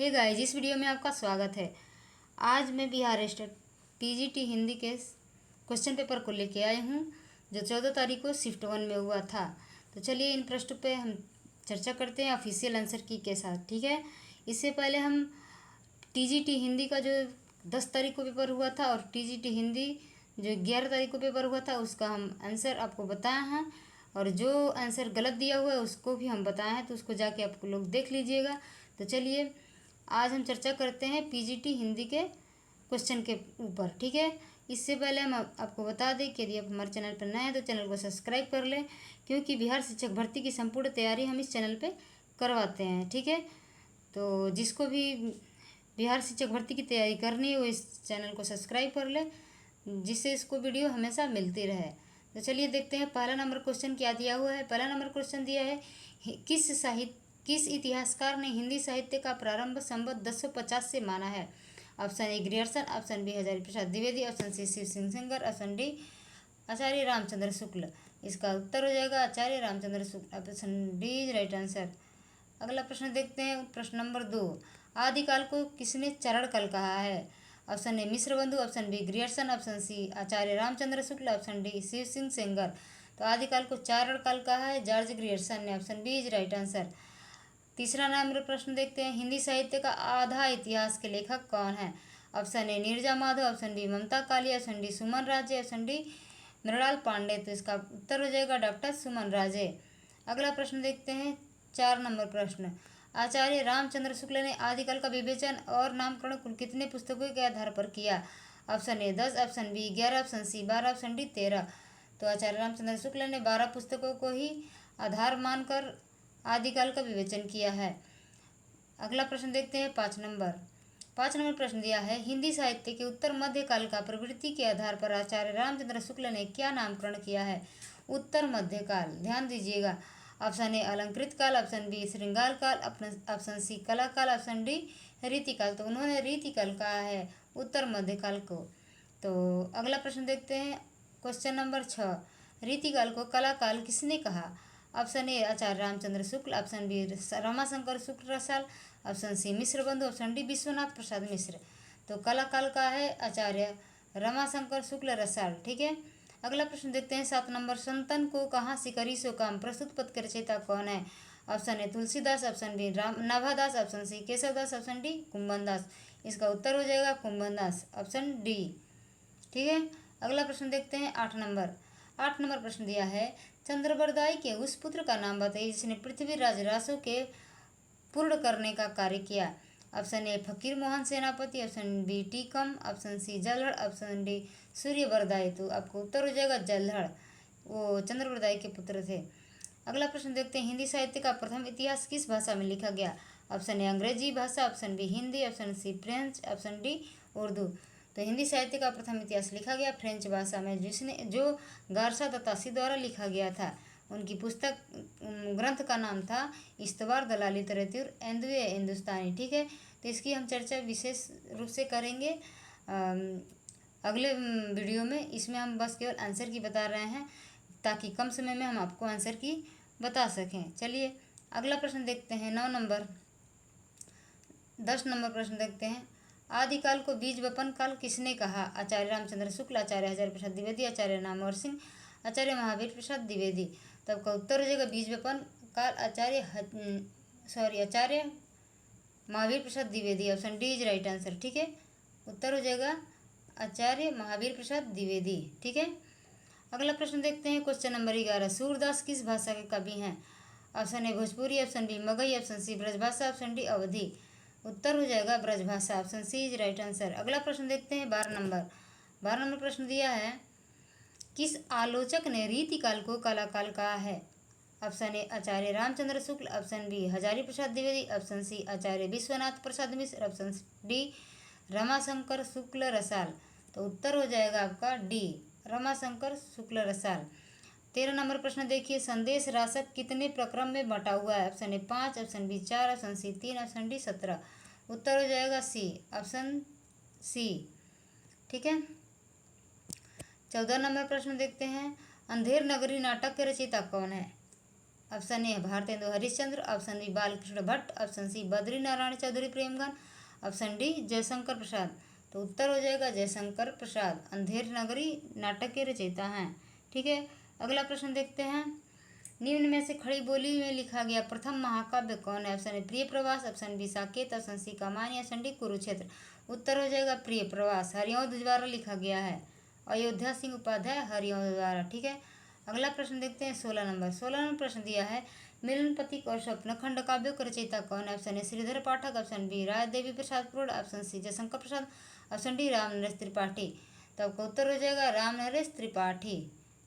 Hey guys, इस video में आपका स्वागत है। आज मैं बिहार स्टेट पीजीटी हिंदी के क्वेश्चन पेपर को लेके आई हूँ, जो 14 तारीख को शिफ्ट 1 में हुआ था। तो चलिए इन प्रश्नों पे हम चर्चा करते हैं ऑफिशियल आंसर की के साथ, ठीक है। इससे पहले हम टीजीटी हिंदी का जो 10 तारीख को पेपर हुआ था और टीजीटी हिंदी जो 11 तारीख को पेपर हुआ था, उसका हम आंसर आपको बताए हैं। और जो आंसर गलत दिया हुआ है उसको भी हम बताए हैं, तो उसको जाके आप लोग देख लीजिएगा। तो चलिए आज हम चर्चा करते हैं पीजीटी हिंदी के क्वेश्चन के ऊपर, ठीक है। इससे पहले हम आपको बता दें कि यदि आप हमारे चैनल पर नए हैं तो चैनल को सब्सक्राइब कर लें, क्योंकि बिहार शिक्षक भर्ती की संपूर्ण तैयारी हम इस चैनल पे करवाते हैं, ठीक है। तो जिसको भी बिहार शिक्षक भर्ती की तैयारी करनी है वो इस चैनल को सब्सक्राइब कर ले, जिससे इसको वीडियो हमेशा मिलती रहे। तो चलिए देखते हैं पहला नंबर क्वेश्चन क्या दिया हुआ है। पहला नंबर क्वेश्चन दिया है, किस इतिहासकार ने हिंदी साहित्य का प्रारंभ संवत 1050 से माना है। Option A Grierson, option B Hazari Prasad Dwivedi, option C Shiv Singh Sengar, option D Acharya Ramchandra Shukla. इसका उत्तर हो जाएगा Acharya Ramchandra Shukla. Option D is right answer. अगला प्रश्न देखते हैं, प्रश्न नंबर 2। आदिकाल को किसने चरण काल कहा है। Option A Mishra Bandhu, option B Grierson, option C Acharya Ramchandra Shukla, option D Shiv Singh Sengar. तो आदिकाल को चारण काल कहा है जॉर्ज ग्रियर्सन ने। Option B is right answer. तीसरा नंबर प्रश्न देखते हैं, हिंदी साहित्य का आधा इतिहास के लेखक कौन है। Option A Neerja Madhav, option B Mamta Kalia, option D Suman Raje, option D Mrinal Pande. तो इसका उत्तर हो जाएगा डॉक्टर सुमन राजे। अगला प्रश्न देखते हैं, 4 नंबर प्रश्न। आचार्य रामचंद्र शुक्ल ने आदिकाल का विवेचन और नामकरण कुल कितने पुस्तकों के आधार पर किया। Option A 10, option B 11, option C 12, option D 13। तो आचार्य रामचंद्र शुक्ल ने 12 पुस्तकों को ही आधार मानकर आदिकाल का विवेचन किया है। अगला प्रश्न देखते हैं 5 नंबर प्रश्न दिया है, हिंदी साहित्य के उत्तर मध्य काल का प्रवृत्ति के आधार पर आचार्य रामचंद्र शुक्ल ने क्या नामकरण किया है। उत्तर मध्य काल, ध्यान दीजिएगा। ऑप्शन ए अलंकृत काल, ऑप्शन बी श्रृंगार काल, ऑप्शन सी कला काल, ऑप्शन डी रीतिकाल। तो उन्होंने रीतिकाल कहा है उत्तर मध्य काल को। तो अगला प्रश्न देखते हैं, क्वेश्चन नंबर 6। रीतिकाल को कला काल किसने कहा। Option A Acharya Ramchandra Shukla, option B Ramashankar Shukla Rasal, option C Mishra Bandhu, option D Vishwanath Prasad Mishra. तो कला काल का है आचार्य रमाशंकर शुक्ल रसाल, ठीक है। अगला प्रश्न देखते हैं 7 नंबर, संतन को कहाँ सिकरी सो काम प्रस्तुत पद के रचयिता कौन है। Option A Tulsidas, option B Nabhadas, option C Keshavdas, option D Kumbhandas. इसका उत्तर हो जाएगा कुंभनदास, ऑप्शन डी, ठीक है। अगला प्रश्न देखते हैं 8 नंबर प्रश्न दिया है, चंद्रबरदाई के उस पुत्र का नाम बताइए जिसने पृथ्वीराज रासो के पूर्ण करने का कार्य किया। ऑप्शन ए Fakir Mohan Senapati, option B Tikam, option C Jalhad, option D Suryabardai. तो आपको उत्तर हो जाएगा जलहड़, वो चंद्रबरदाई के पुत्र थे। अगला प्रश्न देखते हैं, हिंदी साहित्य का प्रथम इतिहास किस भाषा में लिखा गया। ऑप्शन ए अंग्रेजी भाषा, option B Hindi, option C French, option D Urdu. तो हिंदी साहित्य का प्रथम इतिहास लिखा गया फ्रेंच भाषा में, जो गारसा दत्तासी द्वारा लिखा गया था। उनकी पुस्तक ग्रंथ का नाम था इस्तवार द लिटरेचर एंदुए हिंदुस्तानी, ठीक है। तो इसकी हम चर्चा विशेष रूप से करेंगे अगले वीडियो में। इसमें हम बस केवल आंसर की बता रहे हैं, ताकि कम समय में हम आपको आंसर की बता सकें। चलिए अगला प्रश्न देखते हैं 10 नंबर प्रश्न देखते हैं, आदिकाल को बीज वपन काल किसने कहा। आचार्य रामचंद्र शुक्ल, आचार्य हजारी प्रसाद द्विवेदी, आचार्य नामवर सिंह, आचार्य महावीर प्रसाद द्विवेदी। तो आपका उत्तर हो जाएगा बीज वपन काल Acharya Mahavir Prasad Dwivedi. Option D is right answer, ठीक है। उत्तर हो जाएगा आचार्य महावीर प्रसाद द्विवेदी, ठीक है। अगला प्रश्न देखते हैं, क्वेश्चन नंबर 11, सूरदास किस भाषा के कवि हैं। Option A Bhojpuri, option B Magahi, option C Brajbhasha, option D Awadhi. उत्तर हो जाएगा Brajbhasha, option C is right answer. अगला प्रश्न देखते हैं 12 नंबर प्रश्न दिया है, किस आलोचक ने रीतिकाल को कला काल कहा है। Option A Acharya Ramchandra Shukla, option B Hazari Prasad Dwivedi, option C Acharya Vishwanath Prasad Mishra, option D Ramashankar Shukla Rasal. तो उत्तर हो जाएगा आपका डी रमाशंकर शुक्ल रसाल। 13 नंबर प्रश्न देखिए, संदेश राशक कितने प्रक्रम में बटा हुआ है। Option A 5, option B 4, option C 3, option D 17। उत्तर हो जाएगा सी, ऑप्शन सी, ठीक है। 14 नंबर प्रश्न देखते हैं, अंधेर नगरी नाटक के रचयिता कौन है। Option A Bharatendu Harishchandra, option B Balkrishna Bhatt, option C Badri Narayan Chaudhary Premghan, option D Jaishankar Prasad. तो उत्तर हो जाएगा जयशंकर प्रसाद, अंधेर नगरी नाटक के रचयिता हैं। ठीक है, अगला प्रश्न देखते हैं। निम्न में से खड़ी बोली में लिखा गया प्रथम महाकाव्य कौन है? Option A Priya Pravas, option B Saket, option C Kaman, option D Kurukshetra. उत्तर हो जाएगा प्रिय प्रवास, हरिऔध द्वारा लिखा गया है, अयोध्या सिंह उपाध्याय हरिऔध द्वारा। ठीक है, अगला प्रश्न देखते हैं 16 नंबर। 16 नंबर प्रश्न दिया है मिलन प्रतीक और स्वप्न खंड काव्यों का रचयिता कौन है? Option A Shridhar Pathak, option B Rai Devi Prasad Purod, option C Jaishankar Prasad, option D Ram Naresh Tripathi. तो आपका उत्तर हो जाएगा राम नरेश त्रिपाठी।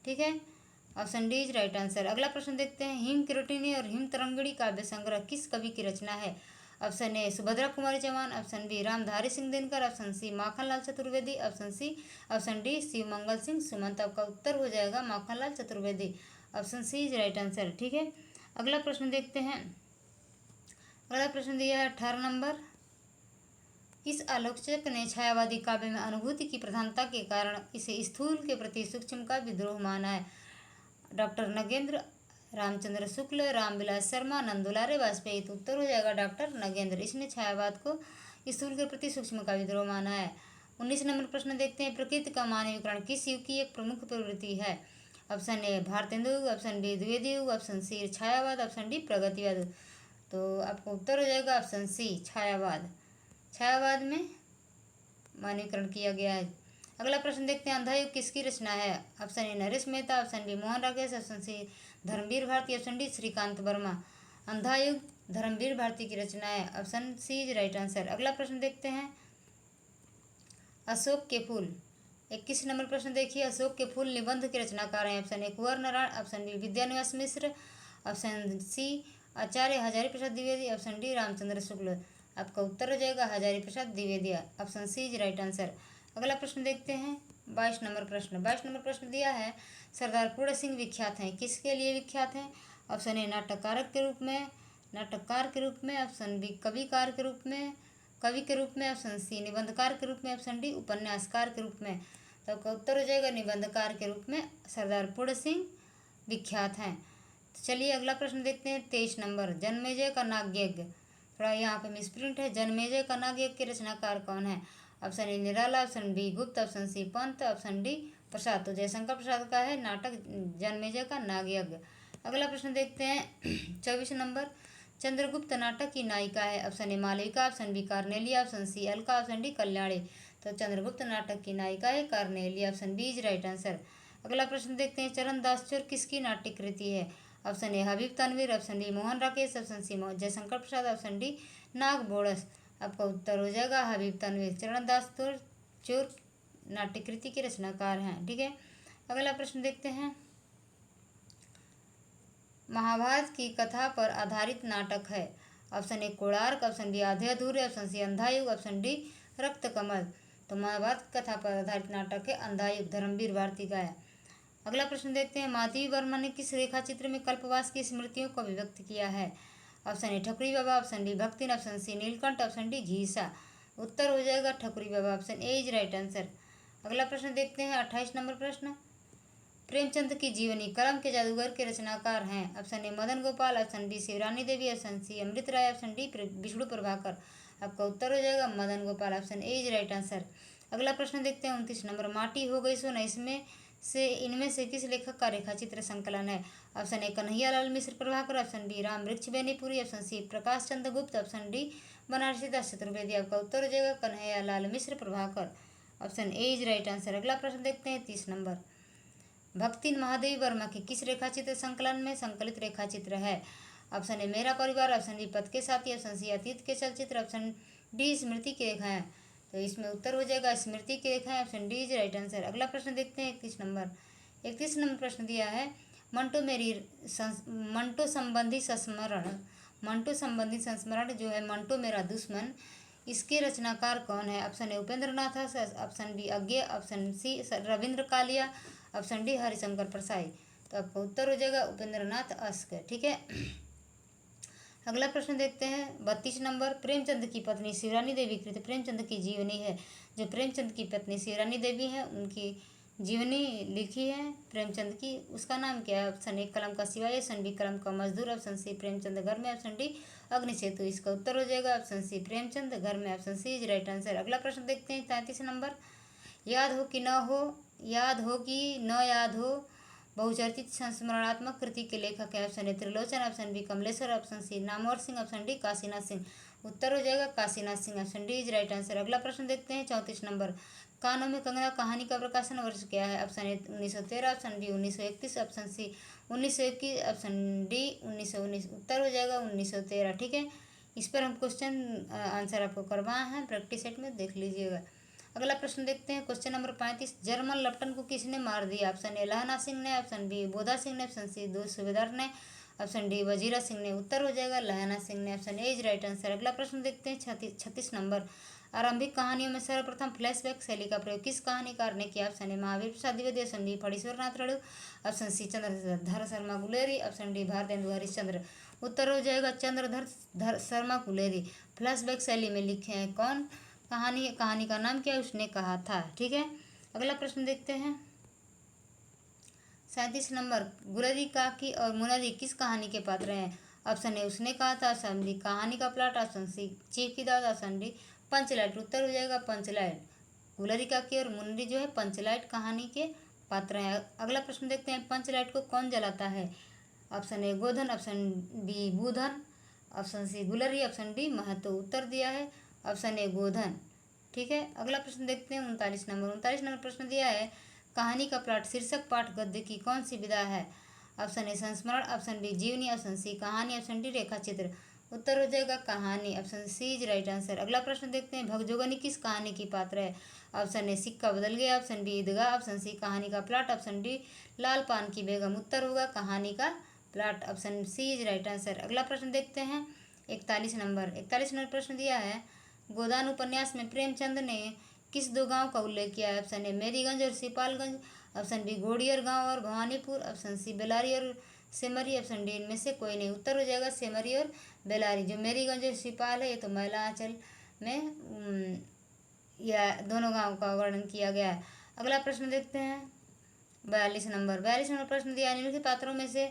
ठीक है, option D is right answer. अगला प्रश्न देखते हैं हिम किरोटिनी और हिम तरंगिणी काव्य संग्रह किस कवि की रचना है? Option A Subhadra Kumari Chauhan, option B Ramdhari Singh Dinkar, option C Makhanlal Chaturvedi, option D Shiv Mangal Singh Sumant. आपका उत्तर हो जाएगा Makhanlal Chaturvedi, option C is right answer. ठीक है, अगला प्रश्न देखते हैं। अगला प्रश्न दिया है 18 नंबर। किस आलोचक ने छायावादी काव्य में अनुभूति की प्रधानता के कारण इसे स्थूल के प्रति सूक्ष्म का विद्रोह माना है? डॉक्टर नगेंद्र, रामचंद्र शुक्ल, रामविलास शर्मा, नंदुलारे वाजपेयी। तो उत्तर हो जाएगा डॉक्टर नगेंद्र, इसने छायावाद को स्थूल के प्रति सूक्ष्म का विद्रोह माना है। 19 नंबर प्रश्न देखते हैं प्रकृति का मानवीकरण किस युग की एक प्रमुख प्रवृत्ति है? ऑप्शन ए भारतेंदु युग, ऑप्शन बी द्विवेदी युग, ऑप्शन सी छायावाद, ऑप्शन डी प्रगतिवाद। तो आपको उत्तर हो जाएगा ऑप्शन सी छायावाद, छायावाद में मानवीकरण किया गया है। अगला प्रश्न देखते हैं अंधा युग किसकी रचना है? Option A Naresh Mehta, option B Mohan Rakesh, option C Dharmvir Bharati, option D Shrikant Verma. Andha Yug Dharmvir Bharati की रचना है, option C is right answer. अगला प्रश्न देखते हैं अशोक के फूल। 21 नंबर प्रश्न देखिए अशोक के फूल निबंध के रचनाकार हैं। Option A Kunwar Narayan, option B Vidyaniwas Mishra, option C Acharya Hazari Prasad Dwivedi, option D Ramchandra Shukla. आपका उत्तर हो जाएगा Hazari Prasad Dwivedi, option C is right answer. अगला प्रश्न देखते हैं 22 नंबर प्रश्न। 22 नंबर प्रश्न दिया है सरदार पूर्ण सिंह विख्यात हैं किसके लिए विख्यात हैं? ऑप्शन ए नाटककार के रूप में, ऑप्शन बी कवि के रूप में, ऑप्शन सी निबंधकार के रूप में, ऑप्शन डी उपन्यासकार के रूप में। तो आपका उत्तर हो जाएगा निबंधकार के रूप में सरदार पूर्ण सिंह विख्यात हैं। तो चलिए अगला प्रश्न देखते हैं 23 नंबर। जन्मेजय का नाग्यज्ञ, थोड़ा यहाँ पे मिसप्रिंट है, जन्मेजय का नाग्यज्ञ के रचनाकार कौन है? Option A Nirala, option B Gupt, option C Pant, option D Prasad. तो जयशंकर प्रसाद का है नाटक जन्मेजय का नागयज्ञ। अगला प्रश्न देखते हैं 24 नंबर। चंद्रगुप्त नाटक की नायिका है? Option A Malavika, option B Cornelia, option C Alka, option D Kalyani. तो चंद्रगुप्त नाटक की नायिका है Cornelia, option B is right answer. अगला प्रश्न देखते हैं चरण दास चोर किसकी नाट्य कृति है? Option A Habib Tanvir, option D Mohan Rakesh, option C Jaishankar Prasad, option D Nag Bodas. आपका उत्तर हो जाएगा हबीब तनवीर। चरण दास चोर नाट्यकृति के रचनाकार हैं। ठीक है, अगला प्रश्न देखते हैं महाभारत की कथा पर आधारित नाटक है? Option A Konark, option B Aadhe Adhure, option C अंधा युग, ऑप्शन डी रक्त कमल। तो महाभारत कथा पर आधारित नाटक है अंधा युग, धर्मवीर भारती का है। अगला प्रश्न देखते हैं माधवी वर्मा ने किस रेखा चित्र में कल्पवास की स्मृतियों को अभिव्यक्त किया है? Option A Thakuri Baba, option D Bhaktin, option C Neelkanth, option D Ghisa. उत्तर हो जाएगा Thakuri Baba, option A is right answer. अगला प्रश्न देखते हैं 28 नंबर प्रश्न। प्रेमचंद की जीवनी कलम के जादूगर के रचनाकार हैं? Option A Madan Gopal, option B Shivrani Devi, option C Amrit Rai, option D Vishnu Prabhakar. आपका उत्तर हो जाएगा Madan Gopal, option A is right answer. अगला प्रश्न देखते हैं 29 नंबर। माटी हो गई सोना इनमें से किस लेखक का रेखाचित्र संकलन है? Option A Kanhaiyalal Mishra Prabhakar, option B Ram Vriksh Benipuri, option C Prakash Chandra Gupt, option D Banarasi Das Chaturvedi. आपका उत्तर हो जाएगा Kanhaiyalal Mishra Prabhakar, option A is right answer. अगला प्रश्न देखते हैं 30 नंबर। भक्तिन महादेवी वर्मा के किस रेखाचित्र संकलन में संकलित रेखाचित्र है? ऑप्शन ए मेरा परिवार, ऑप्शन बी पथ के साथी, ऑप्शन सी अतीत के चलचित्र, ऑप्शन डी स्मृति की रेखाएं। तो इसमें उत्तर हो जाएगा स्मृति की रेखाएं, option D is right answer. अगला प्रश्न देखते हैं 31 नंबर। 31 नंबर प्रश्न दिया है मंटो संबंधी संस्मरण जो है मंटो मेरा दुश्मन, इसके रचनाकार कौन है? Option A Upendra Nath, option B Agyeya, option C Ravindra Kalia, option D Harishankar Parsai. तो आपका उत्तर हो जाएगा उपेंद्र नाथ अस्क। ठीक है, अगला प्रश्न देखते हैं 32 नंबर। प्रेमचंद की पत्नी शिवरानी देवी कृत प्रेमचंद की जीवनी है। जो प्रेमचंद की पत्नी शिवरानी देवी है उनकी जीवनी लिखी है प्रेमचंद की, उसका नाम क्या है? ऑप्शन ए कलम का सिवाय, ऑप्शन बी कलम का मजदूर, option C Premchand Ghar Mein, option D अग्नि सेतु। इसका उत्तर हो जाएगा option C Premchand Ghar Mein. Option C is right answer. अगला प्रश्न देखते हैं 33 नंबर। याद हो कि न हो, याद हो कि न याद हो, बहुचर्चित संस्मरणात्मक कृति के लेखक है? Option A Trilochan, option B Kamleshwar, option C Namvar Singh, option D Kashinath Singh. उत्तर हो जाएगा Kashinath Singh. Option D is right answer. अगला प्रश्न देखते हैं 34 नंबर। कानों में कंगना कहानी का प्रकाशन वर्ष क्या है? Option A 1913, option B 1931, option C 1921, option D 1919। उत्तर हो जाएगा 1913। ठीक है, इस पर हम क्वेश्चन आंसर आपको करवाए हैं, प्रैक्टिस सेट में देख लीजिएगा। अगला प्रश्न देखते हैं क्वेश्चन नंबर 35। जर्मन लेफ्टन को किसने मार दिया? ऑप्शन ए लहना सिंह ने, ऑप्शन बी बोधा सिंह ने, ऑप्शन सी दो सूबेदार ने, ऑप्शन डी वजीरा सिंह ने। उत्तर हो जाएगा लहना सिंह ने। Option A is right answer. अगला प्रश्न देखते हैं 36 नंबर। आरंभिक कहानियों में सर्वप्रथम फ्लैशबैक शैली का प्रयोग किस कहानीकार ने किया? Option A Mahavir Prasad Dwivedi, option B Phanishwar Nath Renu, option C Chandradhar Sharma Guleri, option D Bharatendu Harishchandra. उत्तर हो जाएगा चंद्रधर शर्मा गुलेरी। फ्लैशबैक शैली में लिखे हैं कौन? कहानी का नाम क्या है उसने कहा था। ठीक है, अगला प्रश्न देखते हैं 37 नंबर। गुलरी काकी और मुनरी किस कहानी के पात्र हैं? ऑप्शन ए उसने कहा था, ऑप्शन बी कहानी का प्लॉट, ऑप्शन सी चीफ की दावत, ऑप्शन डी पंचलाइट। उत्तर हो जाएगा पंचलाइट। गुलरी काकी और मुनरी जो है पंचलाइट कहानी के पात्र हैं। अगला प्रश्न देखते हैं पंचलाइट को कौन जलाता है? Option A Godhan, option B Budhan, option C Gulri, option D Mahato. उत्तर दिया है ऑप्शन ए गोधन। ठीक है, अगला प्रश्न देखते हैं 39 नंबर। 39 नंबर प्रश्न दिया है कहानी का प्लॉट शीर्षक पाठ गद्य की कौन सी विधा है? ऑप्शन ए संस्मरण, ऑप्शन बी जीवनी, ऑप्शन सी कहानी, ऑप्शन डी रेखा चित्र। उत्तर हो जाएगा कहानी। Option C is right answer. अगला प्रश्न देखते हैं भगजोगनी किस कहानी की पात्र है? ऑप्शन ए सिक्का बदल गया, ऑप्शन बी ईदगाह, ऑप्शन सी कहानी का प्लॉट, ऑप्शन डी लाल पान की बेगम। उत्तर होगा कहानी का plot. Option C is right answer. अगला प्रश्न देखते हैं 41 नंबर। 41 नंबर प्रश्न दिया है गोदान उपन्यास में प्रेमचंद ने किस दो गांव का उल्लेख किया है? ऑप्शन ए मेरीगंज और सिपालगंज, ऑप्शन बी घोड़ियर गांव और भवानीपुर, ऑप्शन सी बेलारी और सेमरी, ऑप्शन डी इनमें से कोई नहीं। उत्तर हो जाएगा सेमरी और बेलारी। जो मेरीगंज और सिपाल है ये तो महिला आंचल में या दोनों गांव का वर्णन किया गया है। अगला प्रश्न देखते हैं 42 नंबर। 42 नंबर प्रश्न दिया निम्नलिखित पात्रों में से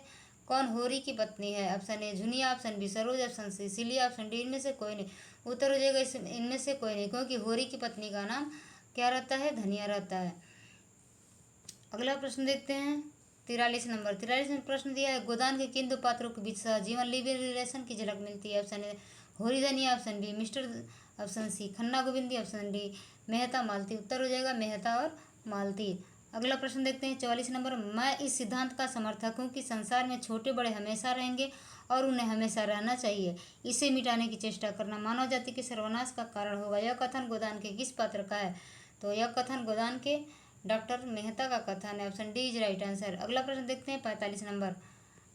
कौन होरी की पत्नी है? Option A Jhuniya, option B Saroj, option C Siliya, option D इनमें से कोई नहीं। उत्तर हो जाएगा इनमें से कोई नहीं, क्योंकि होरी की पत्नी का नाम क्या रहता है? धनिया रहता है। अगला प्रश्न देखते हैं 43 नंबर। 43 नंबर प्रश्न दिया है गोदान के किन दो पात्रों के बीच सहजीवन लिविंग रिलेशन की झलक मिलती है? Option A Hori Dhaniya, option B mister, option C Khanna Govindi, option D Mehta Malti. उत्तर हो जाएगा मेहता और मालती। अगला प्रश्न देखते हैं 44 नंबर। मैं इस सिद्धांत का समर्थक हूँ कि संसार में छोटे बड़े हमेशा रहेंगे और उन्हें हमेशा रहना चाहिए। इसे मिटाने की चेष्टा करना मानव जाति के सर्वनाश का कारण होगा। यह कथन गोदान के किस पात्र का है? तो यह कथन गोदान के डॉक्टर मेहता का कथन है। Option D is right answer. अगला प्रश्न देखते हैं 45 नंबर।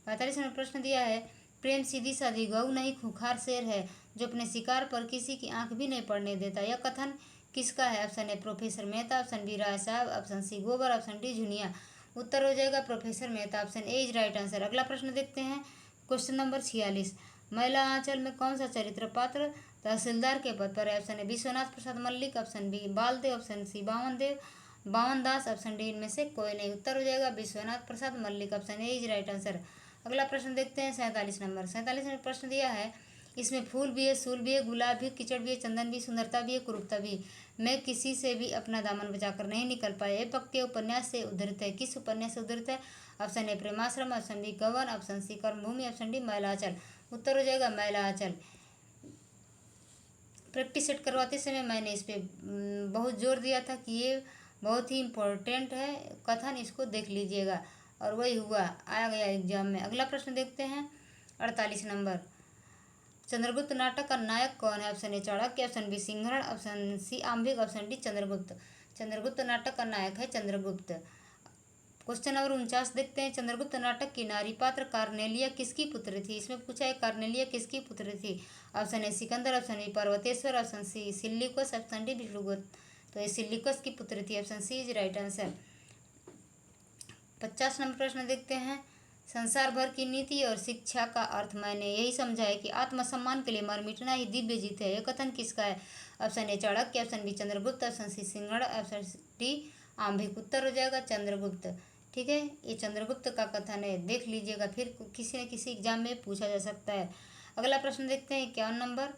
45 नंबर प्रश्न दिया है प्रेम सीधी साधी गऊ नहीं खूंखार शेर है जो अपने शिकार पर किसी की आंख भी नहीं पड़ने देता। यह कथन किसका है? Option A professor Mehta, option B Rai Sahab, option सी गोबर, ऑप्शन डी झुनिया। उत्तर हो जाएगा professor Mehta. Option A is right answer. अगला प्रश्न देखते हैं क्वेश्चन नंबर 46। महिला आंचल में कौन सा चरित्र पात्र तहसीलदार के पद पर है? Option A Vishwanath Prasad Mallik, option B Baldev, option C Bawan Das, option D इनमें से कोई नहीं। उत्तर हो जाएगा Vishwanath Prasad Mallik. Option A is right answer. अगला प्रश्न देखते हैं 47 नंबर। 47 नंबर प्रश्न दिया है इसमें फूल भी है, सूल भी है, गुलाब भी, कीचड़ भी है, चंदन भी, सुंदरता भी है, कुरूपता भी। मैं किसी से भी अपना दामन बचाकर नहीं निकल पाया। ये पक्के उपन्यास से उद्धृत है। किस उपन्यास से उद्धृत है? ऑप्शन ए प्रेमाश्रम, ऑप्शन बी कवन, ऑप्शन सी कर्मभूमि, ऑप्शन डी महिलाचल। उत्तर हो जाएगा महिलाचल। प्रैक्टिस सेट करवाते समय मैंने इस पर बहुत जोर दिया था कि ये बहुत ही इम्पोर्टेंट है कथन, इसको देख लीजिएगा, और वही हुआ, आ गया एग्जाम में। अगला प्रश्न देखते हैं 48 नंबर। चंद्रगुप्त नाटक का नायक कौन है? Option A Chanakya, option B Sinharan, option C Ambhik, option D Chandragupta. Chandragupta नाटक का नायक है चंद्रगुप्त। क्वेश्चन नंबर 49 देखते हैं। चंद्रगुप्त नाटक की नारी पात्र कार्नेलिया किसकी पुत्री थी? इसमें पूछा है कार्नेलिया किसकी पुत्री थी। Option A Sikandar, option B Parvateshwar, option C Seleucus, option D Vishnugupta. तो ये सिल्लिकोस की पुत्री थी। Option C is right answer. 50 number प्रश्न देखते हैं। संसार भर की नीति और शिक्षा का अर्थ मैंने यही समझा है कि आत्मसम्मान के लिए मर मिटना ही दिव्य जीत है। यह कथन किसका है? Option A Chanakya, option B Chandragupta, option C Sinhan, option D Ambhik. उत्तर हो जाएगा चंद्रगुप्त। ठीक है, ये चंद्रगुप्त का कथन है, देख लीजिएगा, फिर किसी न किसी एग्जाम में पूछा जा सकता है। अगला प्रश्न देखते हैं 51 नंबर।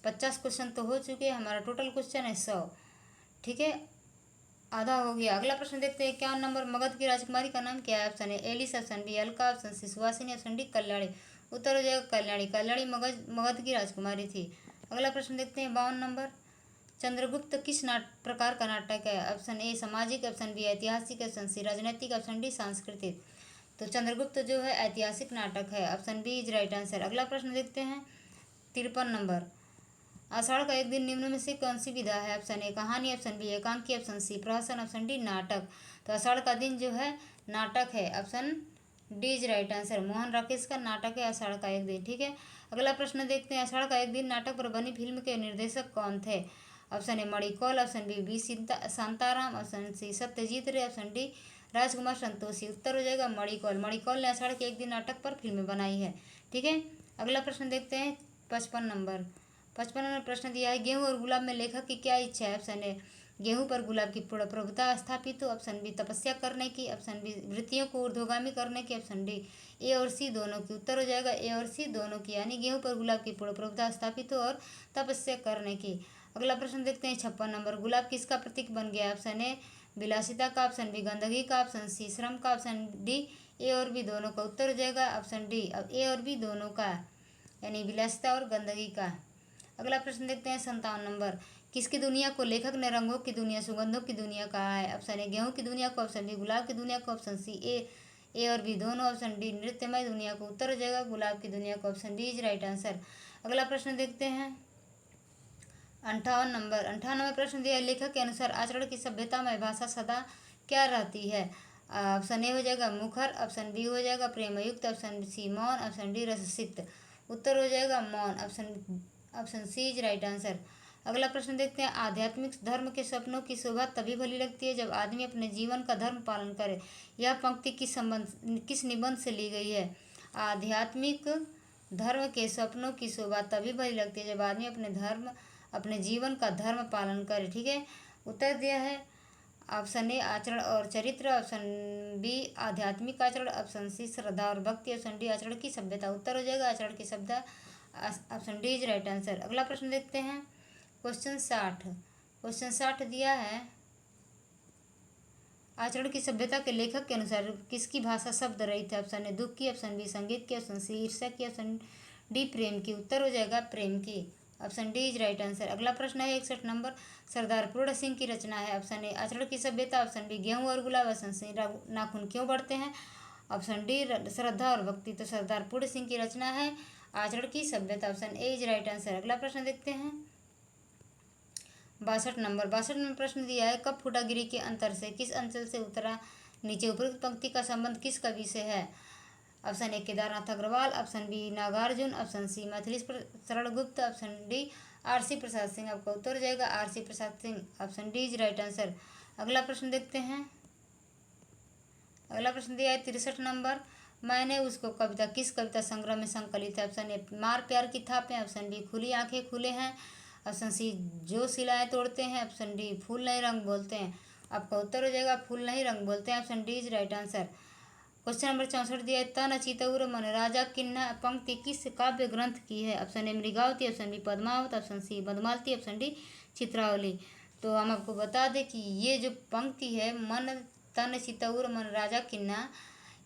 50 क्वेश्चन तो हो चुके हैं, हमारा टोटल क्वेश्चन है 100। ठीक है, आधा हो गया। अगला प्रश्न देखते हैं 51 नंबर। मगध की राजकुमारी का नाम क्या है? Option A Alice, option B Alka, option C Suhasini, option D Kalyani. उत्तर हो जाएगा कल्याणी। कल्याणी मगध की राजकुमारी थी। अगला प्रश्न देखते हैं 52 नंबर। चंद्रगुप्त किस प्रकार का नाटक है? ऑप्शन ए सामाजिक, ऑप्शन बी ऐतिहासिक, ऑप्शन सी राजनीतिक, ऑप्शन डी सांस्कृतिक। तो चंद्रगुप्त जो है ऐतिहासिक नाटक है, option B is right answer. अगला प्रश्न देखते हैं 53 नंबर। आषाढ़ का एक दिन निम्न में से कौन सी विधा है? ऑप्शन ए कहानी, ऑप्शन बी एकांकी, ऑप्शन सी प्रहसन, ऑप्शन डी नाटक। तो आषाढ़ का दिन जो है नाटक है, option D is right answer. Mohan Rakesh का नाटक है आषाढ़ का एक दिन। ठीक है, अगला प्रश्न देखते हैं आषाढ़ का एक दिन नाटक पर बनी फिल्म के निर्देशक कौन थे? Option A Mani Kaul, option B Shantaram, option C Satyajit Ray, option D Rajkumar Santoshi. उत्तर हो जाएगा मणिकौल। मणिकौल ने आषाढ़ के एक दिन नाटक पर फिल्म बनाई है। ठीक है, अगला प्रश्न देखते हैं 55 नंबर। 55 नंबर प्रश्न दिया है, गेहूं और गुलाब में लेखक की क्या इच्छा है? ऑप्शन ए गेहूं पर गुलाब की पूर्ण प्रभुता स्थापित हो, ऑप्शन बी तपस्या करने की, ऑप्शन बी वृत्तियों को ऊर्ध्वगामी करने की, ऑप्शन डी ए और सी दोनों की। उत्तर हो जाएगा ए और सी दोनों की, यानी गेहूं पर गुलाब की पूर्ण प्रभुता स्थापित हो और तपस्या करने की। अगला प्रश्न देखते हैं 56 नंबर। गुलाब किसका प्रतीक बन गया? ऑप्शन ए विलासिता का, ऑप्शन बी गंदगी का, ऑप्शन सी श्रम का, ऑप्शन डी ए और बी दोनों का। उत्तर हो जाएगा ऑप्शन डी ए और बी दोनों का, यानी विलासिता और गंदगी का। अगला प्रश्न देखते हैं 57 नंबर। किसकी दुनिया को लेखक ने रंगों की दुनिया, सुगंधों की दुनिया कहा है? ऑप्शन ए गेहूं की दुनिया को, ऑप्शन बी गुलाब की दुनिया को, ऑप्शन सी ए और बी दोनों, ऑप्शन डी नृत्यमय दुनिया को। उत्तर हो जाएगा गुलाब की दुनिया को, option D is right answer. अगला प्रश्न देखते हैं 58 नंबर। 58वां प्रश्न दिया है, लेखक के अनुसार आचरण की सभ्यता में भाषा सदा क्या रहती है? ऑप्शन ए हो जाएगा मुखर, ऑप्शन बी हो जाएगा प्रेमयुक्त, ऑप्शन सी मौन, ऑप्शन डी रससिक्त। उत्तर हो जाएगा मौन, option C is right answer. अगला प्रश्न देखते हैं, आध्यात्मिक धर्म के सपनों की शोभा तभी भली लगती है जब आदमी अपने जीवन का धर्म पालन करे। यह पंक्ति किस निबंध से ली गई है? आध्यात्मिक धर्म के सपनों की शोभा तभी भली लगती है जब आदमी अपने जीवन का धर्म पालन करे। ठीक है, उत्तर दिया है ऑप्शन ए आचरण और चरित्र, ऑप्शन बी आध्यात्मिक आचरण, ऑप्शन सी श्रद्धा और भक्ति, ऑप्शन डी आचरण की सभ्यता। उत्तर हो जाएगा आचरण की सभ्यता, option D is right answer. अगला प्रश्न देखते हैं क्वेश्चन 60। क्वेश्चन 60 दिया है, आचरण की सभ्यता के लेखक के अनुसार किसकी भाषा शब्द रहित है? ऑप्शन ए दुख की, ऑप्शन बी संगीत की, ऑप्शन सी ईर्ष्या की, ऑप्शन डी प्रेम की। उत्तर हो जाएगा प्रेम की, option D is right answer. अगला प्रश्न है 61 नंबर। सरदार पूर्ण सिंह की रचना है। ऑप्शन ए आचरण की सभ्यता, ऑप्शन बी गेहूं और गुलाब, ऑप्शन सी नाखून क्यों बढ़ते हैं, ऑप्शन डी श्रद्धा और भक्ति। तो सरदार पूर्ण सिंह की रचना है आचरण की सभ्यता, option A is right answer. अगला प्रश्न देखते हैं 62 नंबर। 62 नंबर प्रश्न दिया है, कब फूटागिरी के अंतर से किस अंचल से उत्तरा नीचे उपरोक्त पंक्ति का संबंध किस कवि से है? Option A Kedarnath Agrawal, option B Nagarjun, option C Maithili Sharan Gupt, option D Arsi Prasad Singh. आपका उत्तर हो जाएगा Arsi Prasad Singh, option D is right answer. अगला प्रश्न देखते हैं, अगला प्रश्न दिया है 63 नंबर। मैंने उसको कविता किस कविता संग्रह में संकलित है? ऑप्शन ए मार प्यार की थापें, ऑप्शन बी खुली आंखें खुले हैं, ऑप्शन सी जो सिलाएं तोड़ते हैं, ऑप्शन डी फूल नहीं रंग बोलते हैं। आपका उत्तर हो जाएगा फूल नहीं रंग बोलते हैं, option D is right answer. Question number 64 दिया है, तन अचितौर मन राजा किन्ना पंक्ति किस काव्य ग्रंथ की है? Option A Mrigavati, option B Padmavat, option C Madhumalati, option D Chitravali. तो हम आपको बता दें कि ये जो पंक्ति है मन तन चितौर मन राजा किन्ना,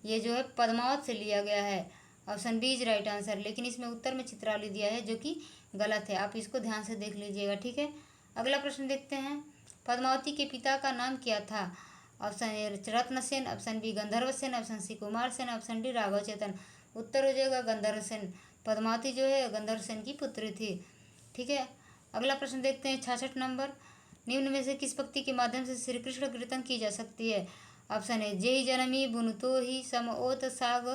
ये जो है पद्मावत से लिया गया है, option B is right answer. लेकिन इसमें उत्तर में चित्रावली दिया है जो कि गलत है, आप इसको ध्यान से देख लीजिएगा। ठीक है, अगला प्रश्न देखते हैं, पद्मावती के पिता का नाम क्या था? Option A Ratansen, option B Gandharv Sen, option C Kumar Sen, option D Raghav Chetan. उत्तर हो जाएगा गंधर्व सेन। पद्मावती जो है गंधर्व सेन की पुत्री थी। ठीक है, अगला प्रश्न देखते हैं 66 नंबर। निम्न में से किस भक्ति के माध्यम से श्री कृष्ण कीर्तन की जा सकती है? ऑप्शन ए जय जनमी बुनतो ही समओत साग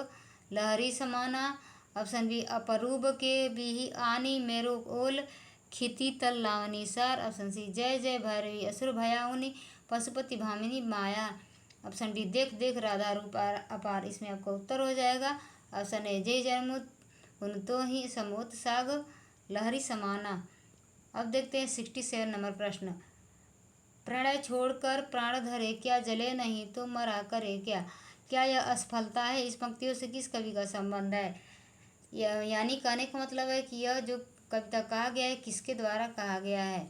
लहरी समाना, ऑप्शन बी अपरूब के बिही आनी मेरो ओल खिति तल लावनी सार, ऑप्शन सी जय जय भैरवी असुर भयाउनी पशुपति भामिनी माया, ऑप्शन डी देख देख राधा रूप अपार। इसमें आपका उत्तर हो जाएगा ऑप्शन ए जय जयमुत बुनतो ही समोत साग लहरी समाना। अब देखते हैं 67 नंबर प्रश्न। प्रणय छोड़कर प्राण धरे क्या, जले नहीं तो मरा करे क्या। क्या यह असफलता है? इस पंक्तियों से किस कवि का संबंध है? यानी कहने का मतलब है कि यह जो कविता कहा गया है किसके द्वारा कहा गया है।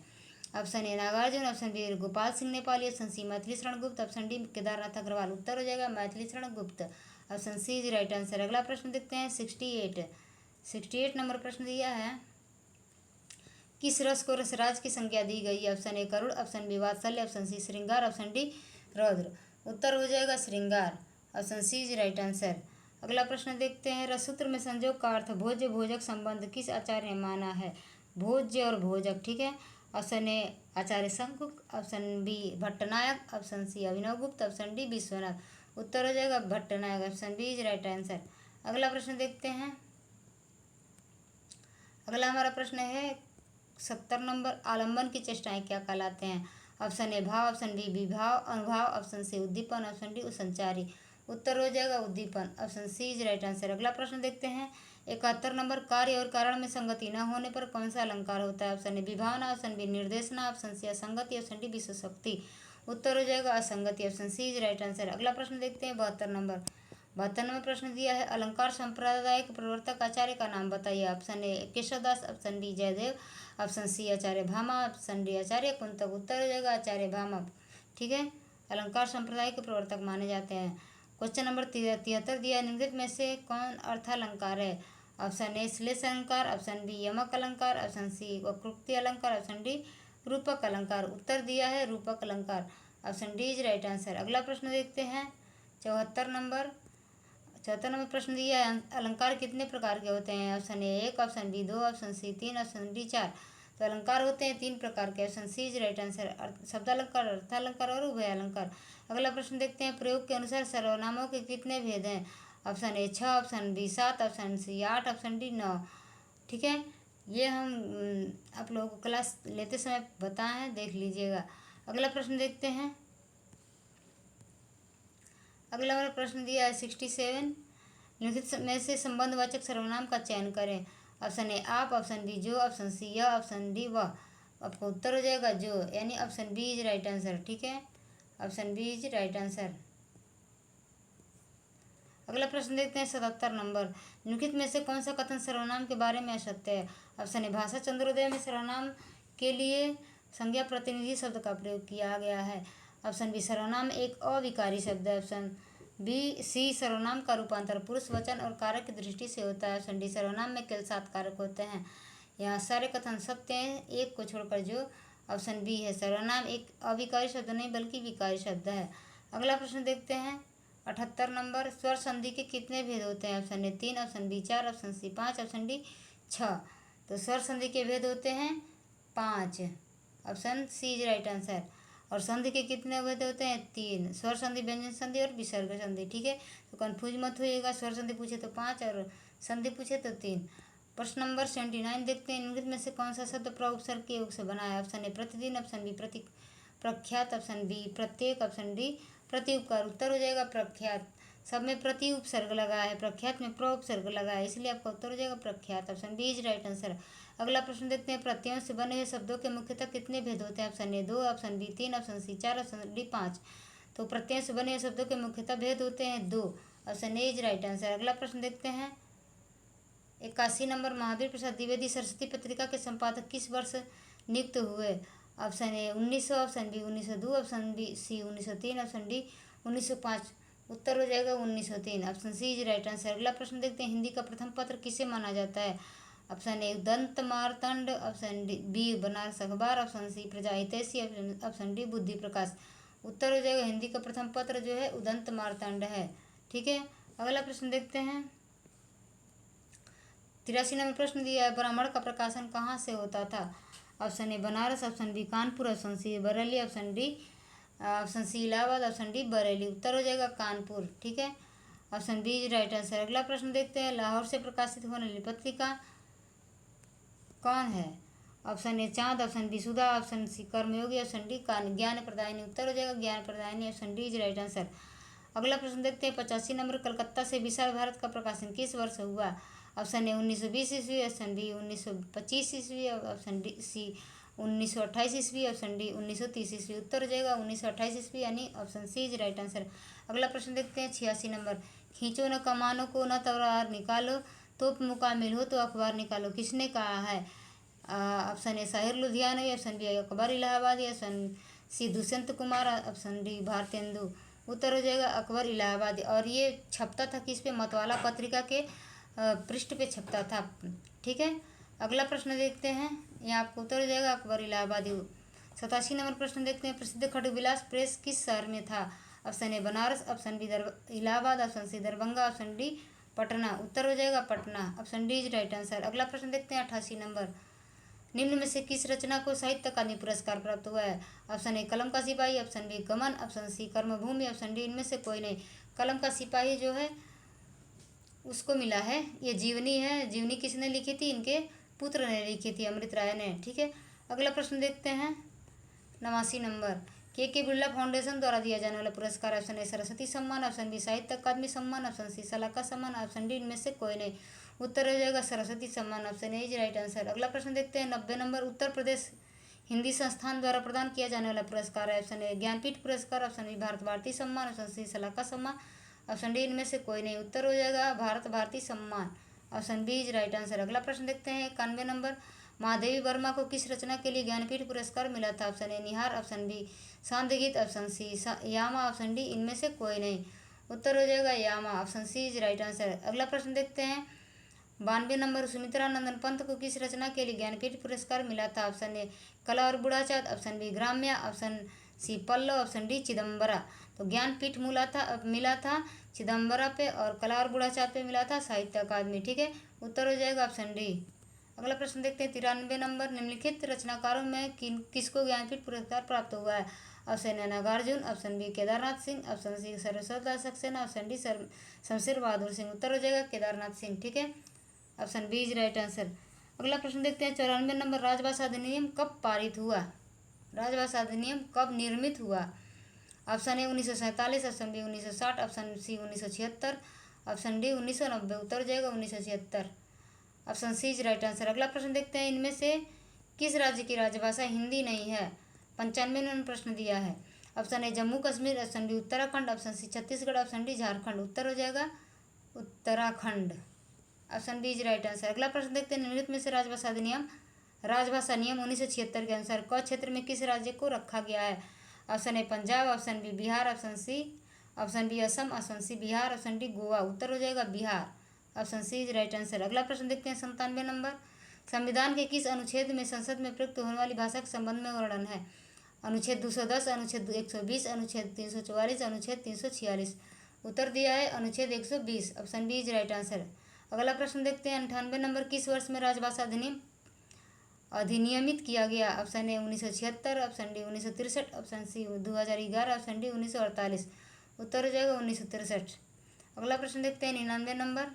Option A Nagarjun, option B Gopal Singh Nepali, option C Maithili Sharan Gupt, option D Kedarnath Agrawal. उत्तर हो जाएगा Maithili Sharan Gupt. Option C is right answer. अगला प्रश्न देखते हैं 68 नंबर प्रश्न दिया है। किस रस को रसराज की संज्ञा दी गई है? ऑप्शन ए करुण, ऑप्शन बी वात्सल्य, ऑप्शन सी श्रृंगार, ऑप्शन डी रौद्र। उत्तर हो जाएगा श्रृंगार। Option C is right answer. अगला प्रश्न देखते हैं। रससूत्र में संजोग का अर्थ भोज्य भोजक संबंध किस आचार्य ने माना है? भोज्य और भोजक, ठीक है। Option A Acharya Shankuk, option B Bhattanayak, option C Abhinav Gupt, option D Vishwanath. उत्तर हो जाएगा Bhattanayak. Option B is right answer. अगला प्रश्न देखते हैं। अगला हमारा प्रश्न है 70 नंबर। आलंबन की चेष्टाएं क्या कहलाते हैं? ऑप्शन ए भाव, ऑप्शन बी विभाव अनुभाव, ऑप्शन सी उद्दीपन, ऑप्शन डी संचारी। उत्तर हो जाएगा उद्दीपन। Option C is right answer. अगला प्रश्न देखते हैं 71 नंबर। कार्य और कारण में संगति न होने पर कौन सा अलंकार होता है? ऑप्शन ए विभावना, ऑप्शन बी निर्देशना, ऑप्शन सी असंगति, ऑप्शन डी विशेषोक्ति। उत्तर हो जाएगा असंगति। Option C is right answer. अगला प्रश्न देखते हैं 72 नंबर। 72 नंबर प्रश्न दिया है। अलंकार संप्रदाय के प्रवर्तक आचार्य का नाम बताइए। Option A Keshavdas, option B Jaidev, option C Acharya Bhama, option D आचार्य कुंतक। उत्तर हो जाएगा आचार्य भामा, ठीक है। अलंकार संप्रदाय के प्रवर्तक माने जाते हैं। क्वेश्चन नंबर 73 दिया। निम्नलिखित में से कौन अर्थालंकार है? ऑप्शन ए श्लेष अलंकार, ऑप्शन बी यमक अलंकार, ऑप्शन सी वक्रोक्ति अलंकार, ऑप्शन डी रूपक अलंकार। उत्तर दिया है रूपक अलंकार। Option D is right answer. अगला प्रश्न देखते हैं 74 नंबर। 74 नंबर प्रश्न दिया है। अलंकार कितने प्रकार के होते हैं? Option A 1, option B 2, option C 3, option D 4। तो अलंकार होते हैं 3 प्रकार के। Option C is right answer. शब्दालंकार, अर्थालंकार और उभय अलंकार। अगला प्रश्न देखते हैं। प्रयोग के अनुसार सर्वनामों के कितने भेद हैं? Option A 6, option B 7, option C 8, option D 9, ठीक है। ये हम आप लोगों को क्लास लेते समय बताए हैं, देख लीजिएगा। अगला प्रश्न देखते हैं। अगला हमारा प्रश्न दिया है 67। निम्नलिखित में से संबंधवाचक सर्वनाम का चयन करें। ऑप्शन ए आप, ऑप्शन बी जो, ऑप्शन सी यह, ऑप्शन डी वह। आपको उत्तर हो जाएगा जो, यानी option B is right answer, ठीक है। Option B is right answer. अगला प्रश्न देखते हैं 77 नंबर। निम्नलिखित में से कौन सा कथन सर्वनाम के बारे में असत्य है? ऑप्शन ए भाषा चंद्रोदय में सर्वनाम के लिए संज्ञा प्रतिनिधि शब्द का प्रयोग किया गया है। ऑप्शन बी सर्वनाम एक अविकारी शब्द है। ऑप्शन बी सी सर्वनाम का रूपांतर पुरुष वचन और कारक की दृष्टि से होता है। ऑप्शन डी सर्वनाम में केवल 7 कारक होते हैं। यहाँ सारे कथन सत्य हैं, एक को छोड़कर जो ऑप्शन बी है। सर्वनाम एक अविकारी शब्द नहीं बल्कि विकारी शब्द है। अगला प्रश्न देखते हैं 78 नंबर। स्वर संधि के कितने भेद होते हैं? Option A 3, option B 4, option C 5, option D 6। तो स्वर संधि के भेद होते हैं 5। Option C is right answer. और संधि के कितने भेद होते हैं? 3। स्वर संधि, व्यंजन संधि और विसर्ग संधि, ठीक है। तो कंफ्यूज मत होइएगा। स्वर संधि पूछे तो 5 और संधि पूछे तो 3। प्रश्न नंबर 79 देखते हैं। निम्नलिखित में से कौन सा शब्द प्रउपसर्ग के योग से बना है? ऑप्शन ए प्रतिदिन, ऑप्शन बी प्रख्यात, ऑप्शन बी प्रत्येक, ऑप्शन डी प्रति उपकार। उत्तर हो जाएगा प्रख्यात। सब में प्रति उपसर्ग लगा है, प्रख्यात में प्रउपसर्ग लगा है, इसलिए आपका उत्तर हो जाएगा प्रख्यात। Option B is right answer. अगला प्रश्न देखते हैं। प्रत्ययों से बने हुए शब्दों के मुख्यतः कितने भेद होते हैं? Option A 2, option B 3, option C 4, option D 5। तो प्रत्ययों से बने हुए शब्दों के मुख्यतः भेद होते हैं 2। Option A is right answer. अगला प्रश्न देखते हैं 81 नंबर। महावीर प्रसाद द्विवेदी सरस्वती पत्रिका के संपादक किस वर्ष नियुक्त हुए? Option A 1900, option B 1902, option B C 1903, option D 1905। उत्तर हो जाएगा 1903। Option C is right answer. अगला प्रश्न देखते हैं। हिंदी का प्रथम पत्र किसे माना जाता है? Option A Udant Martand, option B Banaras Akhbar, option सी प्रजा हितैषी, ऑप्शन डी बुद्धि प्रकाश। उत्तर हो जाएगा हिंदी का प्रथम पत्र जो है उदंत मार्तंड है, ठीक है। अगला प्रश्न देखते हैं 83 नंबर प्रश्न दिया है। ब्राह्मण का प्रकाशन कहाँ से होता था? Option A Banaras, option B Kanpur, option C Bareilly, option C Allahabad, option D Bareilly. उत्तर हो जाएगा कानपुर, ठीक है। Option B is right answer. अगला प्रश्न देखते हैं। लाहौर से प्रकाशित होने वाली पत्रिका कौन है? Option A Chand, option B Sudha, option C Karmayogi, option D Gyan Pradayini. उत्तर हो जाएगा Gyan Pradayini. Option D is right answer. अगला प्रश्न देखते हैं 85 नंबर। कलकत्ता से विशाल भारत का प्रकाशन किस वर्ष हुआ? ऑप्शन ए 1920 ईस्वी, ऑप्शन बी 1925 ईस्वी, ऑप्शन डी सी 1928 ईस्वी, ऑप्शन डी 1930 ईस्वी। उत्तर हो जाएगा 1928 ईस्वी, यानी option C is right answer. अगला प्रश्न देखते हैं 86 नंबर। खींचो न कमानों को न तलवार निकालो, तोप मुकामिल हो तो अखबार निकालो, किसने कहा है? Option A Sahir Ludhianvi, option B Akbar Allahabadi, option C Dushyant Kumar, option D Bharatendu. उत्तर हो जाएगा अकबर इलाहाबादी। और ये छपता था किस पे? मतवाला पत्रिका के पृष्ठ पे छपता था। ठीक है, अगला प्रश्न देखते हैं, यहाँ आपको उत्तर हो जाएगा अकबर इलाहाबादी। 87 नंबर प्रश्न देखते हैं। प्रसिद्ध खड्गविलास प्रेस किस शहर में था? Option A Banaras, option B Allahabad, option C Darbhanga, option D Patna. उत्तर हो जाएगा Patna, option D is right answer. अगला प्रश्न देखते हैं 88 नंबर। निम्न में से किस रचना को साहित्य अकादमी पुरस्कार प्राप्त हुआ है? ऑप्शन ए कलम का सिपाही, ऑप्शन बी गमन, ऑप्शन सी कर्मभूमि, ऑप्शन डी इनमें से कोई नहीं। कलम का सिपाही जो है उसको मिला है। ये जीवनी है, जीवनी किसने लिखी थी? इनके पुत्र ने लिखी थी, अमृत राय ने। ठीक है, अगला प्रश्न देखते हैं 89 नंबर। के बिरला फाउंडेशन द्वारा दिया जाने वाला पुरस्कार? ऑप्शन ए सरस्वती सम्मान, ऑप्शन बी साहित्य अकादमी सम्मान, ऑप्शन सी सलाका सम्मान, ऑप्शन डी इनमें से कोई नहीं। उत्तर हो जाएगा सरस्वती सम्मान, option A is right answer. अगला प्रश्न देखते हैं 90 नंबर। उत्तर प्रदेश हिंदी संस्थान द्वारा प्रदान किया जाने वाला पुरस्कार है? ऑप्शन ए ज्ञानपीठ पुरस्कार, option B Bharat Bharati Samman, option C सलाका सम्मान, ऑप्शन डी इनमें से कोई नहीं। उत्तर हो जाएगा Bharat Bharati Samman, option B is right answer. अगला प्रश्न देखते हैं 91 नंबर। महादेवी वर्मा को किस रचना के लिए ज्ञानपीठ पुरस्कार मिला था? Option A Nihar, option B Sandhya Geet, option C Yama, option D इनमें से कोई नहीं। उत्तर हो जाएगा Yama, option C is right answer. अगला प्रश्न देखते हैं 92 नंबर। सुमित्रा नंदन पंत को किस रचना के लिए ज्ञानपीठ पुरस्कार मिला था? Option A Kala Aur Budha, option B Gramya, option C Pallav, option D Chidambara. तो ज्ञानपीठ मिला था चिदम्बरा पे, और कला और बूढ़ाचाँद पे मिला था साहित्य अकादमी। ठीक है, उत्तर हो जाएगा ऑप्शन डी। अगला प्रश्न देखते हैं 93 नंबर। निम्नलिखित रचनाकारों में किसको ज्ञानपीठ पुरस्कार प्राप्त हुआ है? Option A Nagarjun, option B Kedarnath Singh, option C Saraswat Das Saxena, option D Shamsher Bahadur Singh. उत्तर हो जाएगा केदारनाथ सिंह। ठीक है, option B is right answer. अगला प्रश्न देखते हैं 94 नंबर। राजभाषा अधिनियम कब पारित हुआ? राजभाषा अधिनियम कब निर्मित हुआ? Option A 1947, option B 1960, option C 1976, option D 1990। उत्तर हो जाएगा 1976, option C is right answer. अगला प्रश्न देखते हैं इनमें से किस राज्य की राजभाषा हिंदी नहीं है? 95 नंबर प्रश्न दिया है। Option A Jammu Kashmir, option B Uttarakhand, option C Chhattisgarh, option D Jharkhand. उत्तर हो जाएगा Uttarakhand, option B is right answer. अगला प्रश्न देखते हैं निम्नलिखित में से राजभाषा नियम 1976 के अनुसार क क्षेत्र में किस राज्य को रखा गया है? Option A Punjab, option B Bihar, option B Assam, option C Bihar, option D Goa. उत्तर हो जाएगा Bihar, option C is right answer. अगला प्रश्न देखते हैं 97 नंबर। संविधान के किस अनुच्छेद में संसद में प्रयुक्त होने वाली भाषा के संबंध में वर्णन है? अनुच्छेद 210, अनुच्छेद 120, अनुच्छेद 344, अनुच्छेद 346। उत्तर दिया है अनुच्छेद 120, option B is right answer. अगला प्रश्न देखते हैं 98 नंबर। किस वर्ष में राजभाषा अधिनियमित किया गया? Option A 1976, option D 1963, option C 2011, option D 1948। उत्तर हो जाएगा 1963। अगला प्रश्न देखते हैं 99 नंबर।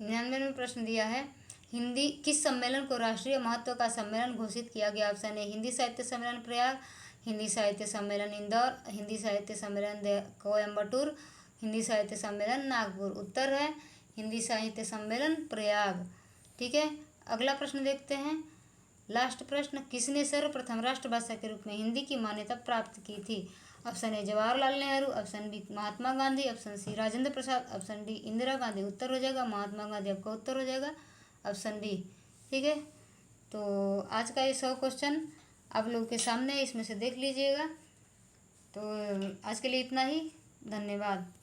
99 में प्रश्न दिया है हिंदी किस सम्मेलन को राष्ट्रीय महत्व का सम्मेलन घोषित किया गया? ऑप्शन ए हिंदी साहित्य सम्मेलन प्रयाग, हिंदी साहित्य सम्मेलन इंदौर, हिंदी साहित्य सम्मेलन कोयम्बटूर, हिंदी साहित्य सम्मेलन नागपुर। उत्तर है हिंदी साहित्य सम्मेलन प्रयाग। ठीक है, अगला प्रश्न देखते हैं लास्ट प्रश्न। किसने सर्वप्रथम राष्ट्रभाषा के रूप में हिंदी की मान्यता प्राप्त की थी? Option A Jawaharlal Nehru, option B Mahatma Gandhi, option C Rajendra Prasad, option D Indira Gandhi. उत्तर हो जाएगा महात्मा गांधी, आपका उत्तर हो जाएगा ऑप्शन बी। ठीक है, तो आज का ये 100 क्वेश्चन आप लोगों के सामने, इसमें से देख लीजिएगा। तो आज के लिए इतना ही, धन्यवाद।